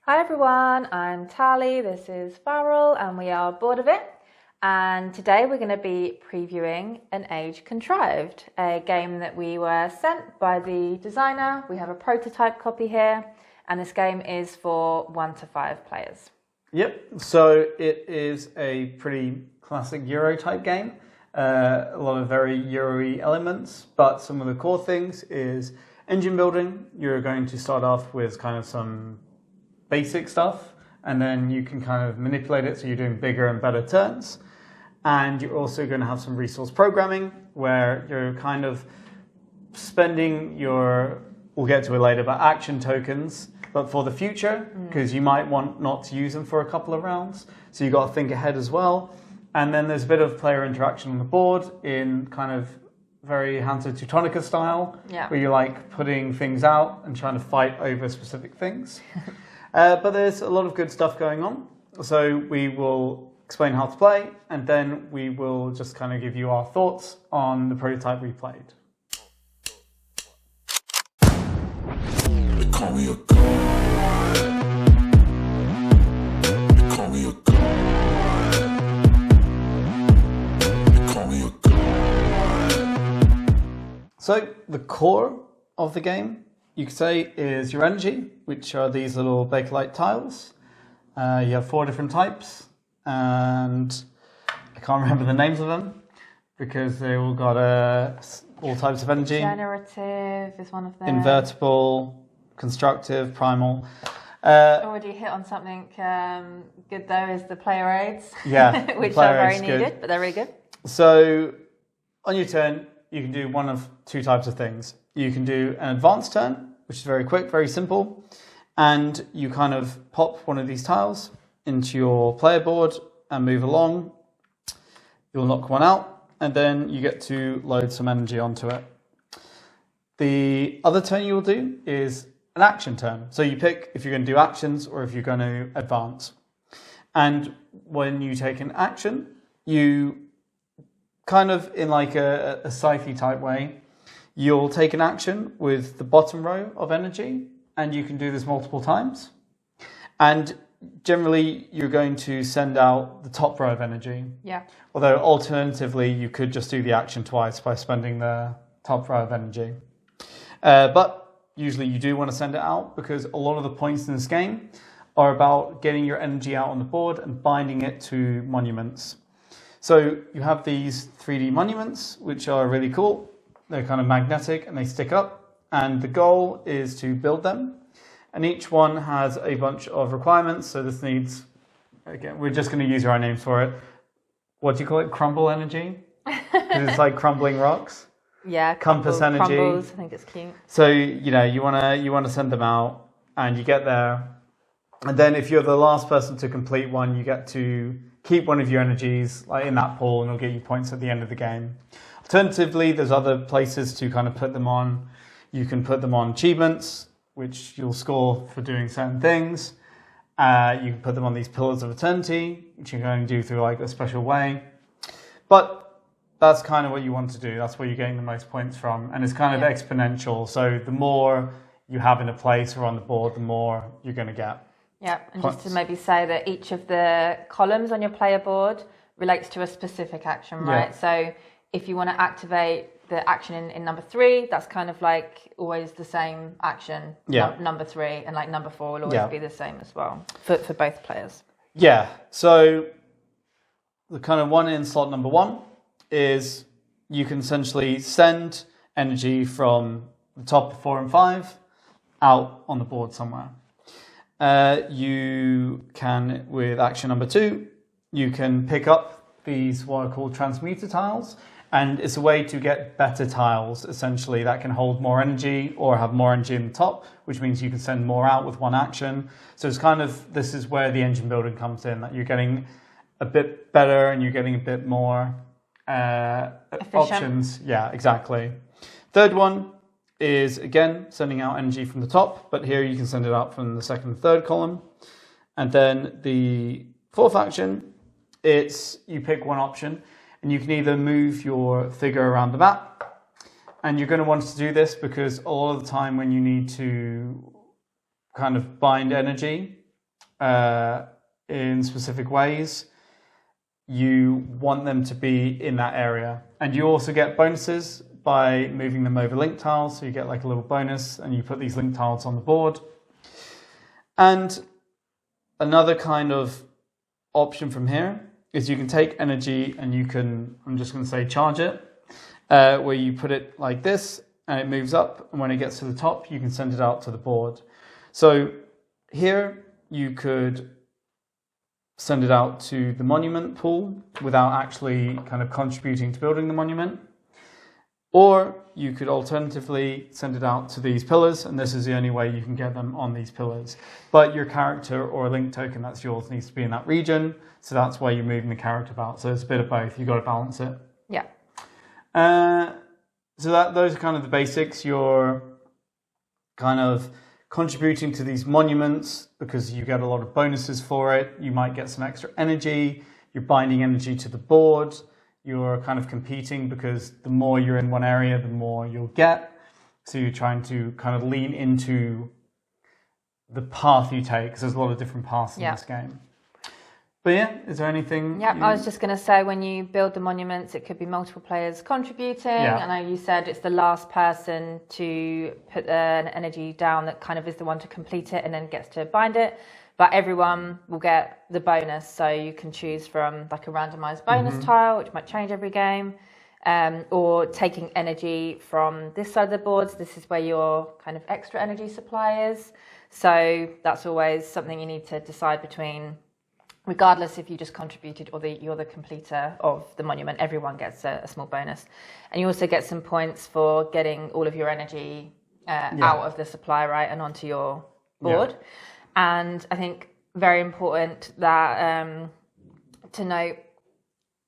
Hi everyone, I'm Tali, this is Farrell, and we are bored of it. And today we're going to be previewing an Age Contrived, a game that we were sent by the designer. We have a prototype copy here, and this game is for 1 to 5 players. Yep, so it is a pretty classic Euro type game. A lot of very Euro-y elements, but some of the core things is engine building. You're going to start off with kind of some basic stuff, and then you can kind of manipulate it so you're doing bigger and better turns. And you're also going to have some resource programming where you're kind of spending your, we'll get to it later, but action tokens, but for the future, because you might want not to use them for a couple of rounds. So you've got to think ahead as well. And then there's a bit of player interaction on the board in kind of very Hansa Teutonica style, where you're like putting things out and trying to fight over specific things. But there's a lot of good stuff going on. So we will explain how to play, and then we will just kind of give you our thoughts on the prototype we played. They call me a god. They call me a god. They call me a god. So the core of the game, you could say, is your energy, which are these little Bakelite tiles. You have 4 different types, and I can't remember the names of them because they all got all types of energy. Generative is one of them. Invertible, constructive, primal. Already hit on something good though, is the player aids. Yeah, which are very needed, but they're really good. So on your turn, you can do one of 2 types of things. You can do an advanced turn, which is very quick, very simple, and you kind of pop one of these tiles into your player board and move along. You'll knock one out, and then you get to load some energy onto it. The other turn you will do is an action turn. So you pick if you're going to do actions or if you're going to advance. And when you take an action, you kind of, in like a scythe type way, you'll take an action with the bottom row of energy, and you can do this multiple times. And generally, you're going to send out the top row of energy. Yeah. Although, alternatively, you could just do the action twice by spending the top row of energy. But usually you do want to send it out because a lot of the points in this game are about getting your energy out on the board and binding it to monuments. So you have these 3D monuments, which are really cool. They're kind of magnetic and they stick up, and the goal is to build them. And each one has a bunch of requirements. So this needs, again, we're just going to use our own names for it. What do you call it? Crumble energy? Because it's like crumbling rocks. Yeah, compass energy. Crumbles, I think it's cute. So you want to send them out, and you get there. And then if you're the last person to complete one, you get to keep one of your energies like in that pool, and it'll get you points at the end of the game. Alternatively, there's other places to kind of put them on. You can put them on achievements, which you'll score for doing certain things. You can put them on these pillars of eternity, which you can only do through like a special way. But that's kind of what you want to do. That's where you're getting the most points from. And it's kind of exponential. So the more you have in a place or on the board, the more you're going to get. Yeah, and just to maybe say that each of the columns on your player board relates to a specific action, right? Yeah. So if you want to activate the action in number 3, that's kind of like always the same action. Number 3, and like number 4 will always be the same as well for both players. Yeah. So the kind of one in slot number 1 is you can essentially send energy from the top of 4 and 5 out on the board somewhere. You can, with action number 2, you can pick up these what are called transmuter tiles. And it's a way to get better tiles, essentially, that can hold more energy or have more energy in the top, which means you can send more out with one action. So it's kind of, this is where the engine building comes in, that you're getting a bit better and you're getting a bit more options. Yeah, exactly. Third one is, again, sending out energy from the top, but here you can send it out from the second and third column. And then the fourth action, it's you pick one option, and you can either move your figure around the map, and you're going to want to do this because a lot of the time when you need to kind of bind energy, in specific ways, you want them to be in that area. And you also get bonuses by moving them over link tiles. So you get like a little bonus and you put these link tiles on the board. And another kind of option from here is you can take energy and you can, I'm just going to say charge it, where you put it like this and it moves up. And when it gets to the top, you can send it out to the board. So here you could send it out to the monument pool without actually kind of contributing to building the monument. Or you could alternatively send it out to these pillars, and this is the only way you can get them on these pillars. But your character or a link token that's yours needs to be in that region, so that's why you're moving the character about. So it's a bit of both. You've got to balance it. Yeah. So those are kind of the basics. You're kind of contributing to these monuments because you get a lot of bonuses for it. You might get some extra energy. You're binding energy to the board. You're kind of competing because the more you're in one area, the more you'll get. So you're trying to kind of lean into the path you take, because there's a lot of different paths in this game. But yeah, is there anything? Yeah, I was just going to say, when you build the monuments, it could be multiple players contributing. Yeah. I know you said it's the last person to put an energy down that kind of is the one to complete it and then gets to bind it. But everyone will get the bonus, so you can choose from like a randomized bonus tile, which might change every game, or taking energy from this side of the board. So this is where your kind of extra energy supply is. So that's always something you need to decide between, regardless if you just contributed or you're the completer of the monument. Everyone gets a small bonus. And you also get some points for getting all of your energy out of the supply, right, and onto your board. Yeah. And I think very important that to note,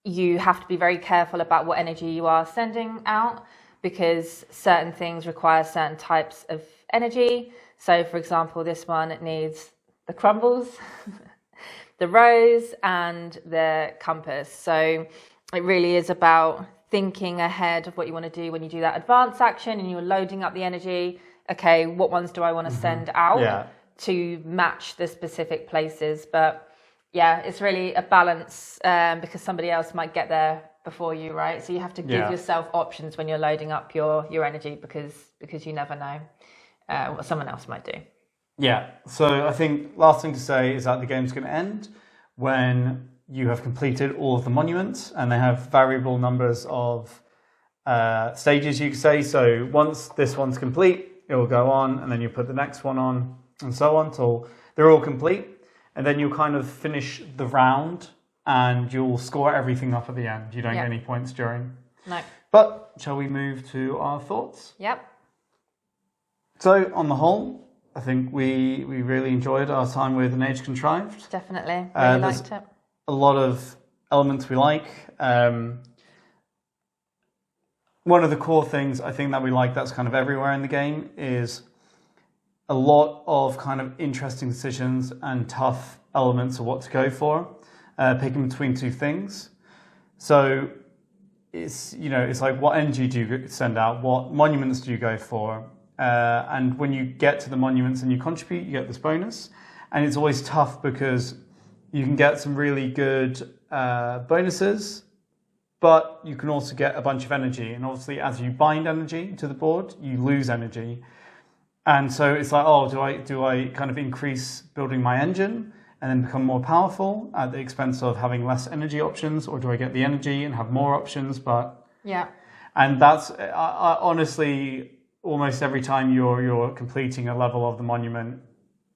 you have to be very careful about what energy you are sending out, because certain things require certain types of energy. So, for example, this one, it needs the crumbles, the rose, and the compass. So it really is about thinking ahead of what you want to do when you do that advance action and you're loading up the energy. Okay, what ones do I want to send out? Yeah. To match the specific places. But yeah, it's really a balance, because somebody else might get there before you, right? So you have to give yourself options when you're loading up your energy, because you never know what someone else might do. Yeah, so I think last thing to say is that the game's going to end when you have completed all of the monuments, and they have variable numbers of stages, you could say. So once this one's complete, it will go on, and then you put the next one on, and so on till they're all complete. And then you'll kind of finish the round and you'll score everything up at the end. You don't get any points during. No. But shall we move to our thoughts? Yep. So on the whole, I think we really enjoyed our time with an Age Contrived. Definitely. Really liked it. A lot of elements we like. One of the core things I think that we like that's kind of everywhere in the game is a lot of kind of interesting decisions and tough elements of what to go for, picking between two things. So it's like, what energy do you send out? What monuments do you go for? And when you get to the monuments and you contribute, you get this bonus. And it's always tough because you can get some really good bonuses, but you can also get a bunch of energy. And obviously, as you bind energy to the board, you lose energy. And so it's like, oh, do I kind of increase building my engine and then become more powerful at the expense of having less energy options, or do I get the energy and have more options? But yeah, and that's I honestly, almost every time you're completing a level of the monument,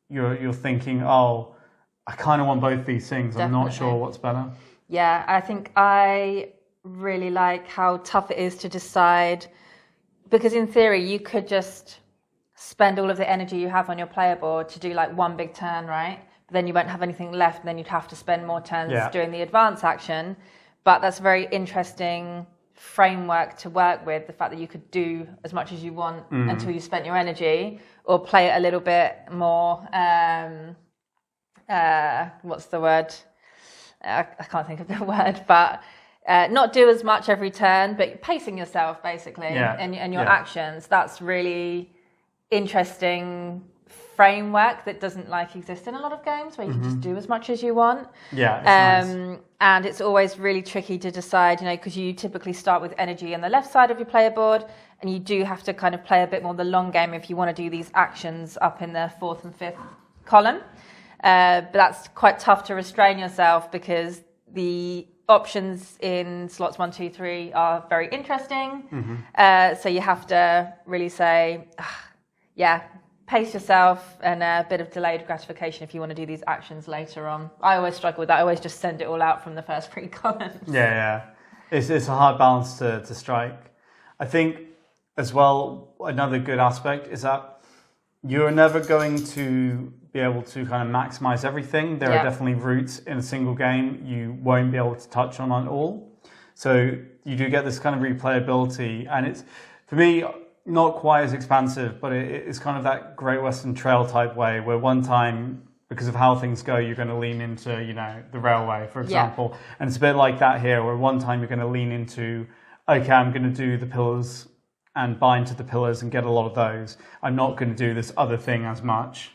you're thinking, oh, I kind of want both these things. Definitely. I'm not sure what's better. Yeah, I think I really like how tough it is to decide, because in theory you could just spend all of the energy you have on your player board to do like one big turn, right? But then you won't have anything left, and then you'd have to spend more turns doing the advance action. But that's a very interesting framework to work with, the fact that you could do as much as you want until you spent your energy, or play it a little bit more, what's the word? I can't think of the word, but not do as much every turn, but pacing yourself basically and your actions. That's really interesting framework that doesn't like exist in a lot of games where you can just do as much as you want. Yeah, it's nice. And it's always really tricky to decide, because you typically start with energy on the left side of your player board, and you do have to kind of play a bit more the long game if you want to do these actions up in the 4th and 5th column. But that's quite tough to restrain yourself because the options in slots 1, 2, 3 are very interesting. So you have to really say, pace yourself and a bit of delayed gratification if you want to do these actions later on. I always struggle with that. I always just send it all out from the first 3 columns. Yeah. It's a hard balance to strike. I think as well, another good aspect is that you're never going to be able to kind of maximize everything. There are definitely routes in a single game you won't be able to touch on all. So you do get this kind of replayability, and it's, for me, not quite as expansive, but it's kind of that Great Western Trail type way where one time, because of how things go, you're going to lean into, the railway, for example. And it's a bit like that here, where one time you're going to lean into, okay, I'm going to do the pillars and bind to the pillars and get a lot of those. I'm not going to do this other thing as much.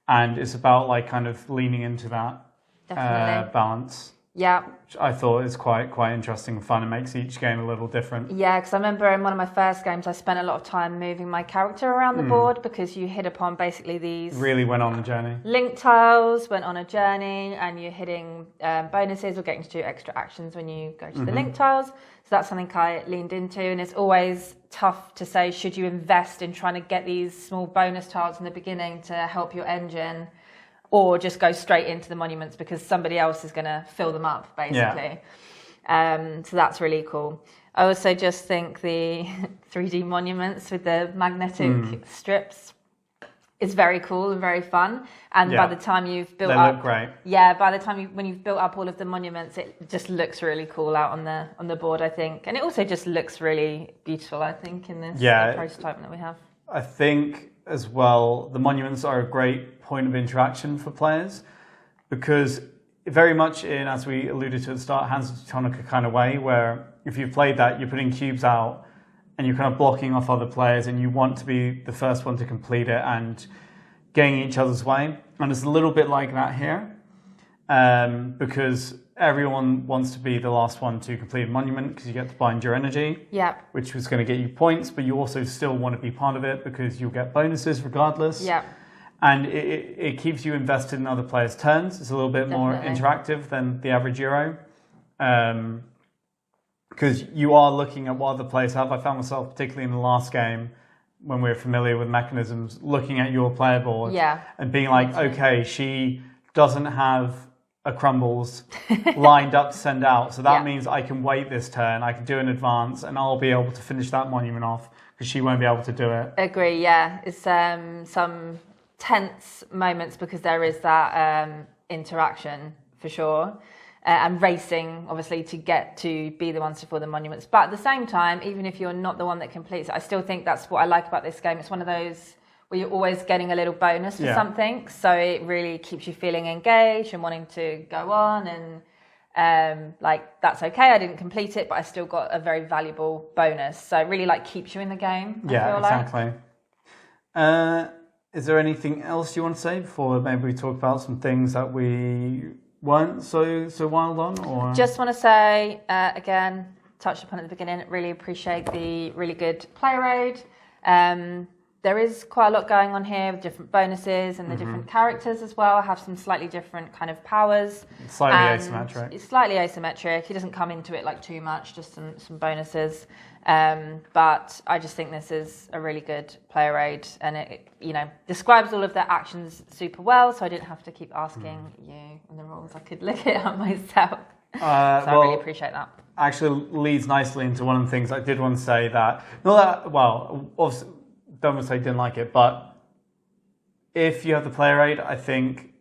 And it's about like kind of leaning into that balance. Yeah. Which I thought is quite interesting and fun. It makes each game a little different. Yeah, because I remember in one of my first games, I spent a lot of time moving my character around the board because you hit upon basically these... Really went on the journey. Link tiles, went on a journey, and you're hitting bonuses or getting to do extra actions when you go to the link tiles. So that's something I leaned into, and it's always tough to say, should you invest in trying to get these small bonus tiles in the beginning to help your engine, or just go straight into the monuments because somebody else is going to fill them up, basically. So that's really cool. I also just think the 3D monuments with the magnetic strips is very cool and very fun. And by the time you've built up... They look great. Yeah, by the time when you've built up all of the monuments, it just looks really cool out on the board, I think. And it also just looks really beautiful, I think, in this prototype that we have. I think as well, the monuments are a great point of interaction for players because very much in, as we alluded to at the start, Hands of Teutonica kind of way, where if you've played that, you're putting cubes out and you're kind of blocking off other players and you want to be the first one to complete it and getting each other's way. And it's a little bit like that here because everyone wants to be the last one to complete a monument because you get to bind your energy, which was going to get you points, but you also still want to be part of it because you'll get bonuses regardless. And it keeps you invested in other players' turns. It's a little bit more interactive than the average Euro. Because you are looking at what other players have. I found myself, particularly in the last game, when we were familiar with mechanisms, looking at your player board and being like, okay, she doesn't have a crumbles lined up to send out. So that means I can wait this turn, I can do an advance, and I'll be able to finish that monument off because she won't be able to do it. Agree, It's some tense moments because there is that interaction for sure. And racing, obviously, to get to be the ones to fill the monuments. But at the same time, even if you're not the one that completes it, I still think that's what I like about this game. It's one of those where you're always getting a little bonus for something. So it really keeps you feeling engaged and wanting to go on. And that's okay, I didn't complete it, but I still got a very valuable bonus. So it really keeps you in the game, I feel exactly. Is there anything else you want to say before maybe we talk about some things that we weren't so wild on? Or just want to say again, touched upon at the beginning, really appreciate the really good player aid. There is quite a lot going on here with different bonuses and the different characters as well have some slightly different kind of powers. Slightly asymmetric. It's slightly asymmetric. He doesn't come into it too much, just some bonuses. But I just think this is a really good player aid, and it describes all of their actions super well, so I didn't have to keep asking you on the rules. I could look it up myself. So I really appreciate that. Actually leads nicely into one of the things I did want to say obviously don't want to say didn't like it, but if you have the player aid, I think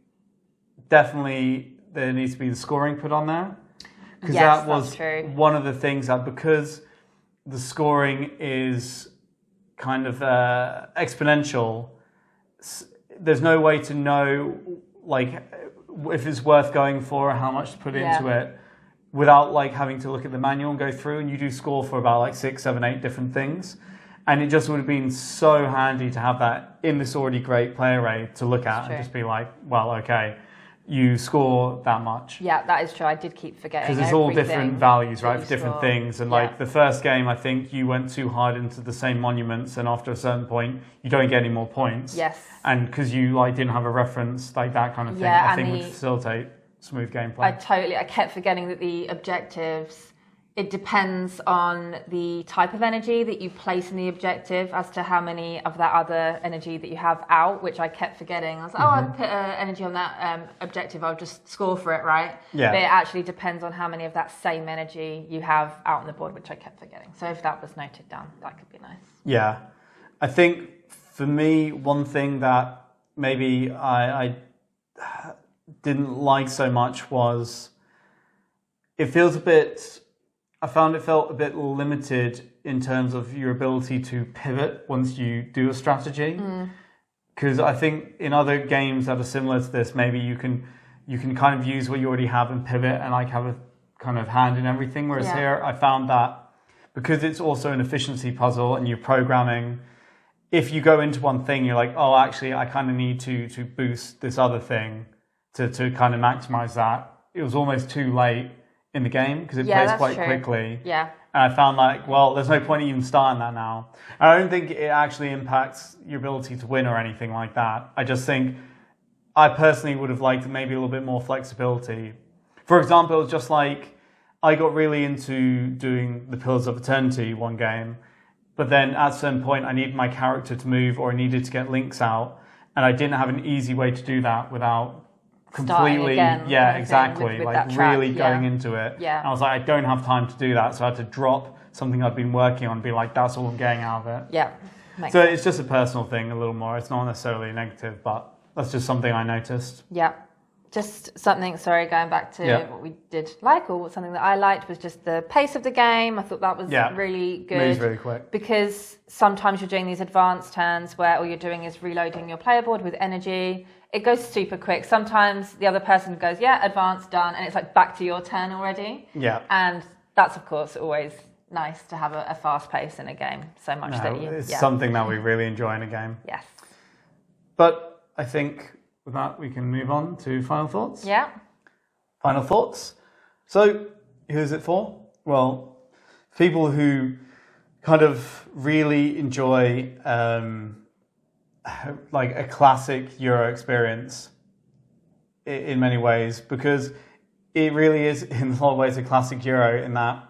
definitely there needs to be the scoring put on there. Because that was one of the things that, because the scoring is kind of exponential, there's no way to know if it's worth going for, how much to put into it, without having to look at the manual and go through, and you do score for about 6, 7, 8 different things. And it just would have been so handy to have that in this already great play array to look at and just be like, well, okay, you score that much. Yeah, that is true. I did keep forgetting. Because it's all different values, right, for different score. things. And like the first game, I think you went too hard into the same monuments, and after a certain point, you don't get any more points. Yes. And because you like didn't have a reference, like that kind of thing, I think would facilitate smooth gameplay. I kept forgetting that the objectives, it depends on the type of energy that you place in the objective as to how many of that other energy that you have out, which I kept forgetting. I was like, I put energy on that objective, I'll just score for it, right? Yeah. But it actually depends on how many of that same energy you have out on the board, which I kept forgetting. So if that was noted down, that could be nice. Yeah. I think for me, one thing that maybe I didn't like so much was I found it felt a bit limited in terms of your ability to pivot once you do a strategy. Because I think in other games that are similar to this, maybe you can kind of use what you already have and pivot and like have a kind of hand in everything. Whereas here, I found that because it's also an efficiency puzzle and you're programming, if you go into one thing, you're like, oh, actually, I kind of need to boost this other thing to kind of maximize that. It was almost too late in the game because it plays quite quickly. Yeah. And I found like, well, there's no point in even starting that now. I don't think it actually impacts your ability to win or anything like that. I just think I personally would have liked maybe a little bit more flexibility. For example, it was just like I got really into doing the Pillars of Eternity one game, but then at a certain point I needed my character to move or I needed to get links out, and I didn't have an easy way to do that without completely exactly like really going into it. And I was like, I don't have time to do that, so I had to drop something I'd been working on and be like, that's all I'm getting out of it. Makes sense. It's just a personal thing a little more. It's not necessarily negative, but that's just something I noticed. Just something, going back to what we did like, or something that I liked was just the pace of the game. I thought that was really good. Moves really quick. Because sometimes you're doing these advanced turns where all you're doing is reloading your player board with energy. It goes super quick. Sometimes the other person goes, advanced, done, and it's like back to your turn already. And that's, of course, always nice to have a fast pace in a game, so much that you... It's something that we really enjoy in a game. Yes. But I think with that, we can move on to final thoughts. Final thoughts. So, who's it for? Well, people who kind of really enjoy like a classic Euro experience in many ways, because it really is in a lot of ways a classic Euro in that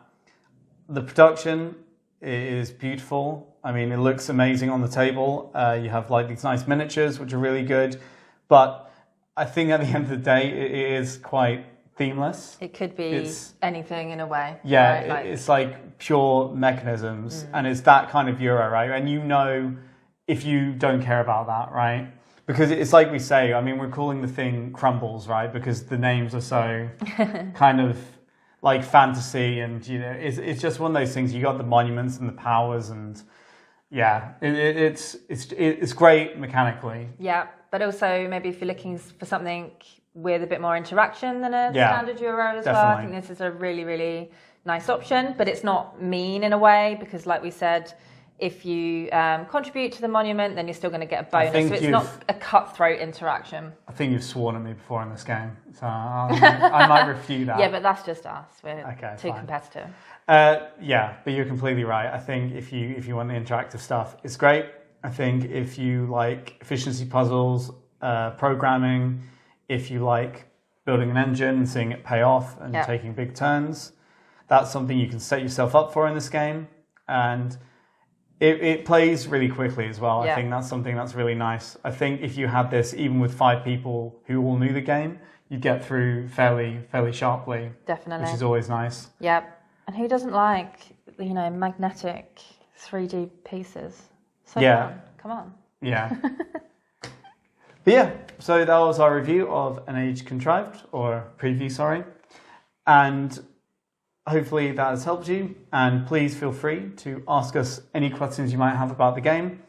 the production is beautiful. I mean, it looks amazing on the table. You have like these nice miniatures, which are really good. But I think at the end of the day, it is quite themeless. It could be anything in a way. Yeah, right? It's like pure mechanisms. And it's that kind of Euro, right? And you know if you don't care about that, right? Because it's like we say, I mean, we're calling the thing Crumbles, right? Because the names are so kind of like fantasy, and you know, it's just one of those things. You got the monuments and the powers, and it's great mechanically. Yeah, but also maybe if you're looking for something with a bit more interaction than a standard Euro as well, I think this is a really, really nice option. But it's not mean in a way, because like we said, if you contribute to the monument, then you're still going to get a bonus. So it's not a cutthroat interaction. I think you've sworn at me before in this game, so I might refute that. Yeah, but that's just us. We're too competitive. But you're completely right. I think if you want the interactive stuff, it's great. I think if you like efficiency puzzles, programming, if you like building an engine and seeing it pay off and taking big turns, that's something you can set yourself up for in this game. And it plays really quickly as well. I think that's something that's really nice. I think if you had this, even with 5 people who all knew the game, you'd get through fairly sharply. Definitely. Which is always nice. Yep. And who doesn't like, magnetic 3D pieces? So fun. Come on. Yeah. But so that was our review of an Age Contrived, or preview, sorry. And hopefully that has helped you, and please feel free to ask us any questions you might have about the game.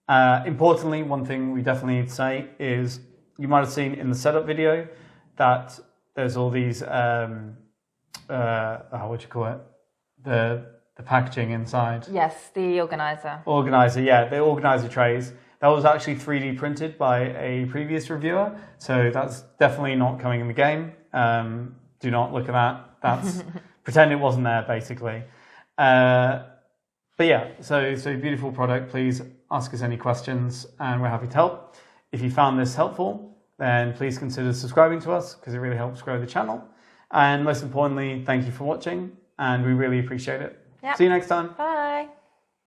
Importantly, one thing we definitely need to say is you might have seen in the setup video that there's all these, what do you call it? the packaging inside. Yes, the organizer. Organizer, yeah, the organizer trays. That was actually 3D printed by a previous reviewer, so that's definitely not coming in the game. Do not look at that. That's pretend it wasn't there, basically. But yeah, so beautiful product. Please ask us any questions, and we're happy to help. If you found this helpful, then please consider subscribing to us because it really helps grow the channel. And most importantly, thank you for watching, and we really appreciate it. Yep. See you next time. Bye.